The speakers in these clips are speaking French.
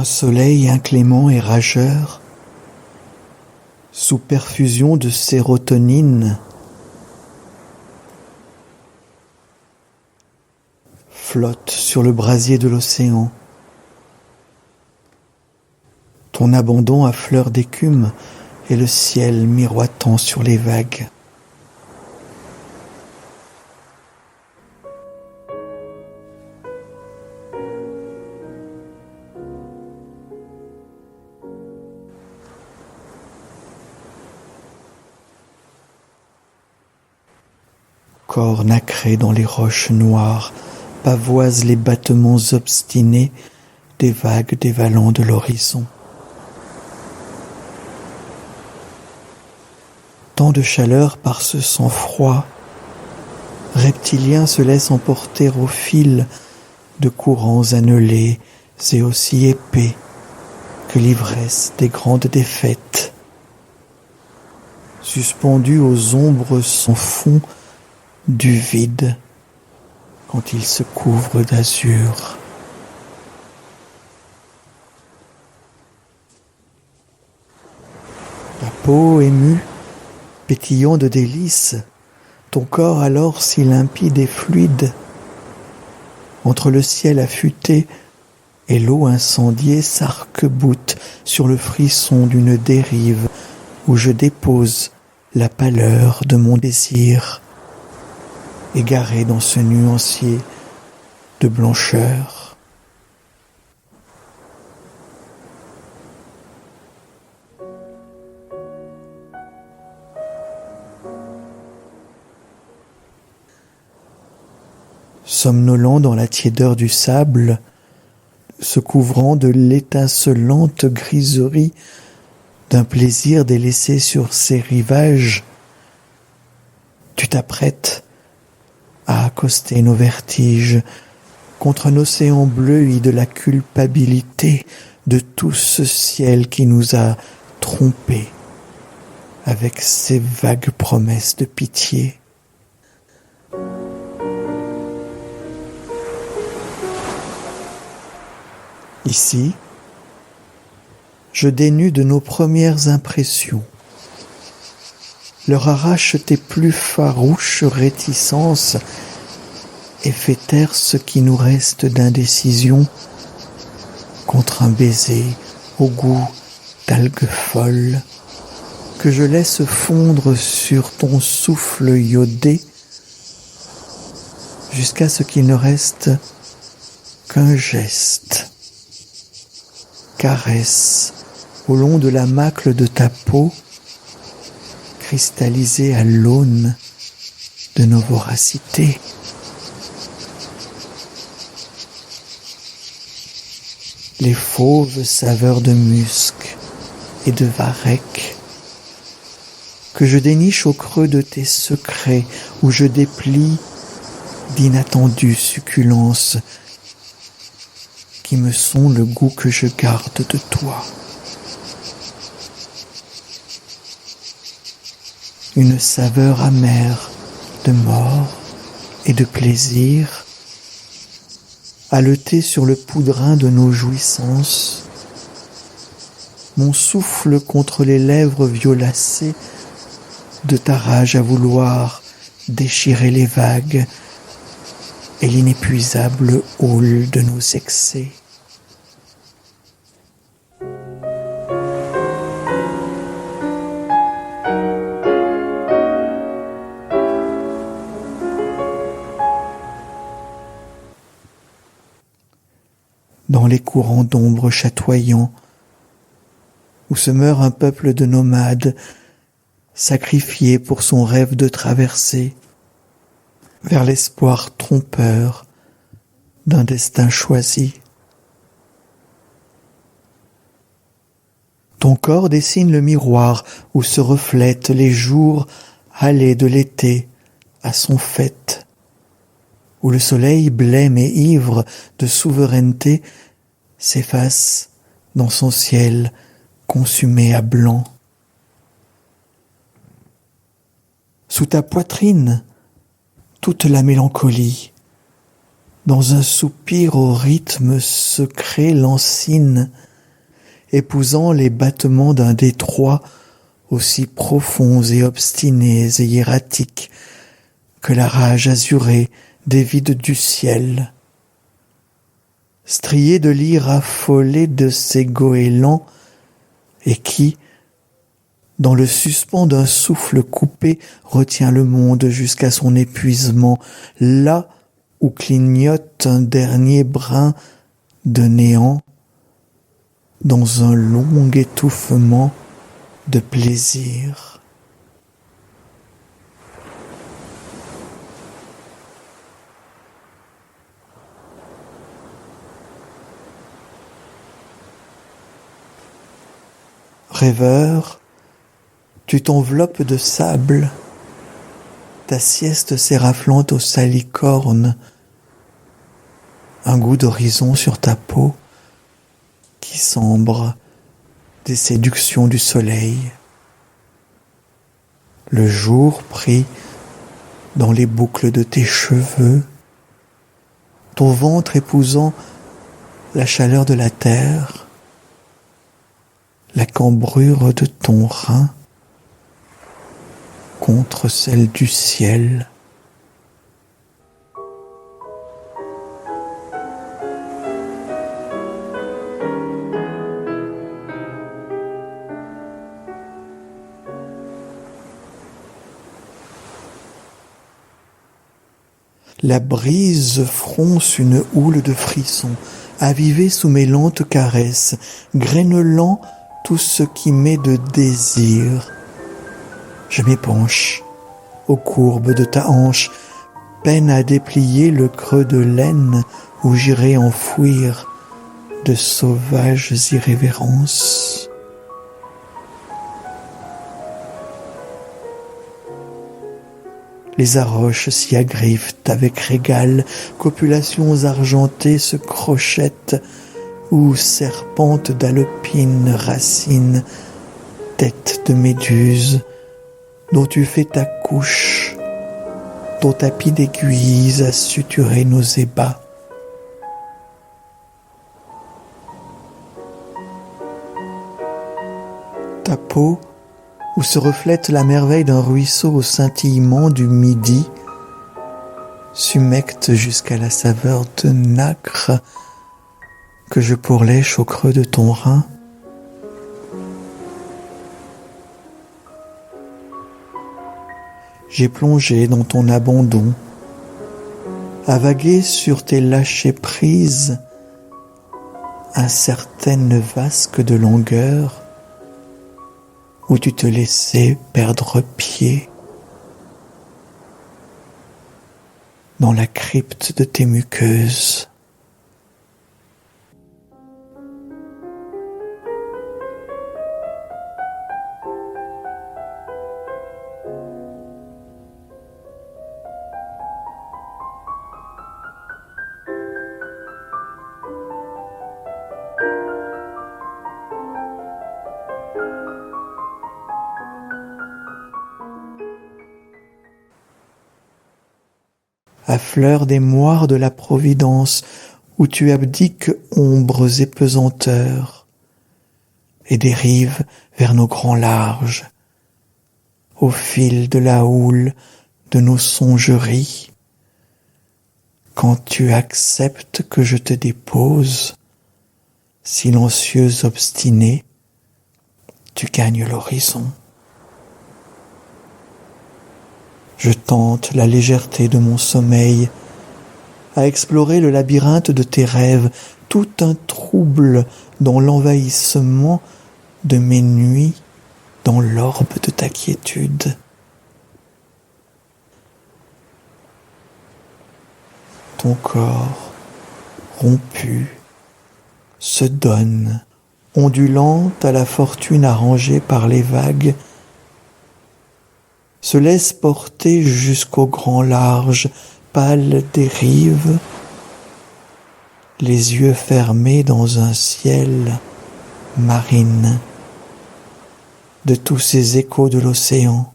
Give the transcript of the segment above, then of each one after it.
un soleil inclément et rageur, sous perfusion de sérotonine, flotte sur le brasier de l'océan. Ton abandon à fleur d'écume et le ciel miroitant sur les vagues. Corps nacré dans les roches noires pavoisent les battements obstinés des vagues dévalant de l'horizon. Tant de chaleur par ce sang-froid, reptilien se laisse emporter au fil de courants annelés et aussi épais que l'ivresse des grandes défaites. Suspendu aux ombres sans fond du vide quand il se couvre d'azur. La peau émue, pétillant de délices, ton corps alors si limpide et fluide, entre le ciel affûté et l'eau incendiée s'arc-boute sur le frisson d'une dérive où je dépose la pâleur de mon désir, égaré dans ce nuancier de blancheur. Somnolent dans la tiédeur du sable, se couvrant de l'étincelante griserie d'un plaisir délaissé sur ces rivages, tu t'apprêtes à accoster nos vertiges contre un océan bleu de la culpabilité de tout ce ciel qui nous a trompés avec ses vagues promesses de pitié. Ici, je dénude nos premières impressions, leur arrache tes plus farouches réticences et fait taire ce qui nous reste d'indécision contre un baiser au goût d'algues folles que je laisse fondre sur ton souffle iodé jusqu'à ce qu'il ne reste qu'un geste. Caresse au long de la macle de ta peau, cristallisée à l'aune de nos voracités. Les fauves saveurs de musc et de varech que je déniche au creux de tes secrets où je déplie d'inattendues succulences qui me sont le goût que je garde de toi. Une saveur amère de mort et de plaisir, haletée sur le poudrin de nos jouissances, mon souffle contre les lèvres violacées de ta rage à vouloir déchirer les vagues et l'inépuisable hall de nos excès. Dans les courants d'ombre chatoyants, où se meurt un peuple de nomades, sacrifiés pour son rêve de traversée, vers l'espoir trompeur d'un destin choisi. Ton corps dessine le miroir où se reflètent les jours allés de l'été à son faîte, où le soleil blême et ivre de souveraineté s'efface dans son ciel consumé à blanc. Sous ta poitrine, toute la mélancolie, dans un soupir au rythme secret lancine, épousant les battements d'un détroit aussi profonds et obstinés et hiératiques que la rage azurée des vides du ciel. Strié de lyres affolés de ces goélands, et qui, dans le suspens d'un souffle coupé, retient le monde jusqu'à son épuisement, là où clignote un dernier brin de néant, dans un long étouffement de plaisir. Rêveur, tu t'enveloppes de sable, ta sieste s'éraflante aux salicornes, un goût d'horizon sur ta peau qui sombre des séductions du soleil. Le jour pris dans les boucles de tes cheveux, ton ventre épousant la chaleur de la terre, la cambrure de ton rein contre celle du ciel. La brise fronce une houle de frissons, avivée sous mes lentes caresses, grênelant tout ce qui m'est de désir. Je m'épanche aux courbes de ta hanche, peine à déplier le creux de laine où j'irai enfouir de sauvages irrévérences. Les arroches s'y agriffent avec régal, copulations argentées se crochettent, ou serpentes d'alpines racines, têtes de méduse, dont tu fais ta couche, ton tapis d'aiguilles à suturer nos ébats. Ta peau, où se reflète la merveille d'un ruisseau au scintillement du midi, s'humecte jusqu'à la saveur de nacre que je pourlèche au creux de ton rein. J'ai plongé dans ton abandon, à vaguer sur tes lâchers prises, incertaine vasque de longueur, où tu te laissais perdre pied dans la crypte de tes muqueuses. À fleur des moires de la Providence, où tu abdiques ombres et pesanteurs, et dérives vers nos grands larges, au fil de la houle de nos songeries, quand tu acceptes que je te dépose, silencieuse obstinée, tu gagnes l'horizon. Je tente la légèreté de mon sommeil, à explorer le labyrinthe de tes rêves, tout un trouble dans l'envahissement de mes nuits, dans l'orbe de ta quiétude. Ton corps, rompu, se donne, ondulante à la fortune arrangée par les vagues, se laisse porter jusqu'au grand large, pâle des rives, les yeux fermés dans un ciel marine de tous ces échos de l'océan.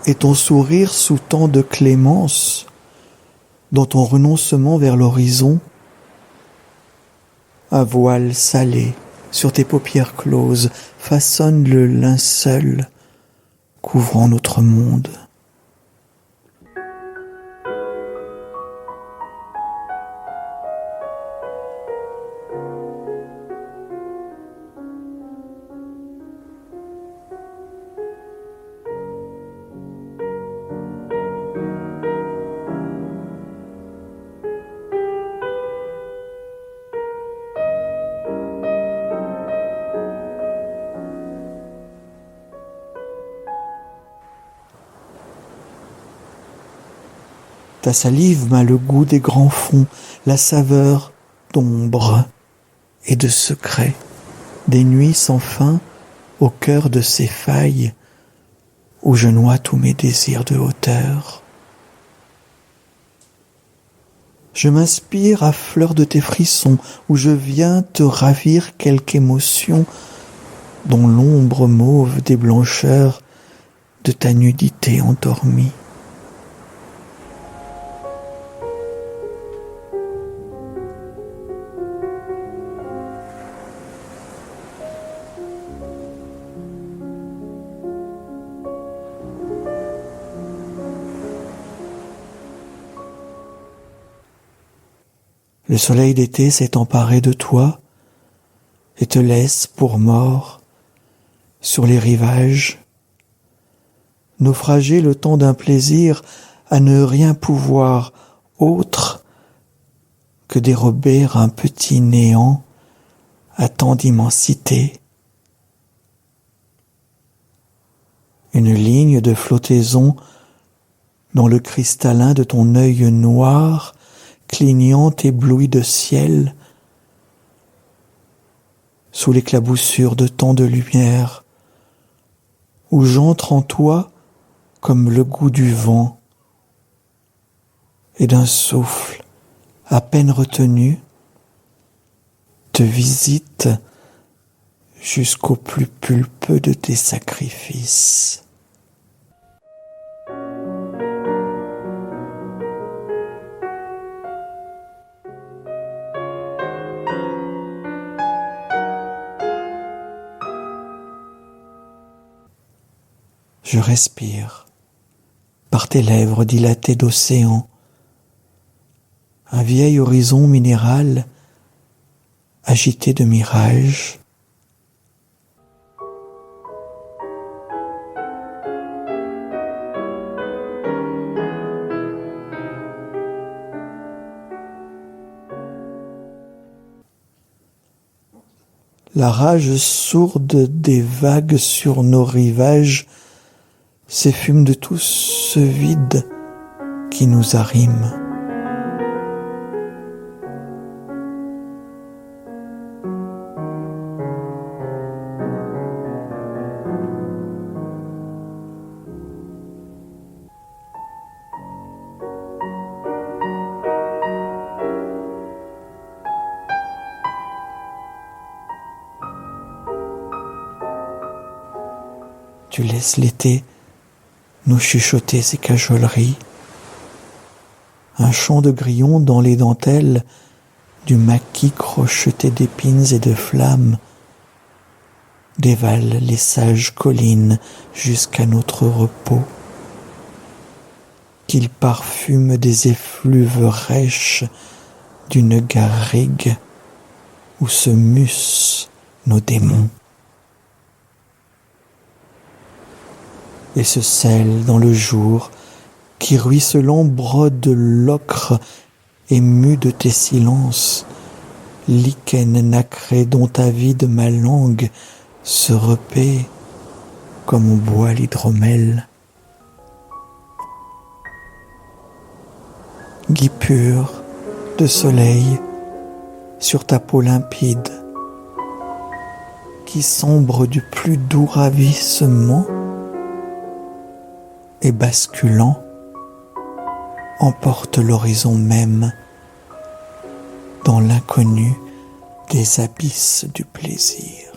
Et ton sourire sous tant de clémence, dans ton renoncement vers l'horizon, un voile salé sur tes paupières closes, façonne le linceul couvrant notre monde. Ta salive m'a le goût des grands fonds, la saveur d'ombre et de secret, des nuits sans fin au cœur de ces failles où je noie tous mes désirs de hauteur. Je m'inspire à fleur de tes frissons, où je viens te ravir quelque émotion dont l'ombre mauve des blancheurs de ta nudité endormie. Le soleil d'été s'est emparé de toi et te laisse pour mort sur les rivages, naufragé le temps d'un plaisir à ne rien pouvoir autre que dérober un petit néant à tant d'immensité. Une ligne de flottaison dans le cristallin de ton œil noir clignant ébloui de ciel, sous l'éclaboussure de tant de lumière, où j'entre en toi comme le goût du vent, et d'un souffle à peine retenu, te visite jusqu'au plus pulpeux de tes sacrifices. Je respire, par tes lèvres dilatées d'océan, un vieil horizon minéral agité de mirages. La rage sourde des vagues sur nos rivages s'effume de tout ce vide qui nous arrime. Tu laisses l'été nous chuchoter ses cajoleries, un chant de grillons dans les dentelles du maquis crocheté d'épines et de flammes dévale les sages collines jusqu'à notre repos, qu'il parfume des effluves rêches d'une garrigue où se mussent nos démons. Et se scelle dans le jour qui ruisselant brode l'ocre ému de tes silences, lichen nacré dont avide ma langue se repaît comme on boit l'hydromel. Gui pur de soleil sur ta peau limpide, qui sombre du plus doux ravissement, et basculant, emporte l'horizon même dans l'inconnu des abysses du plaisir.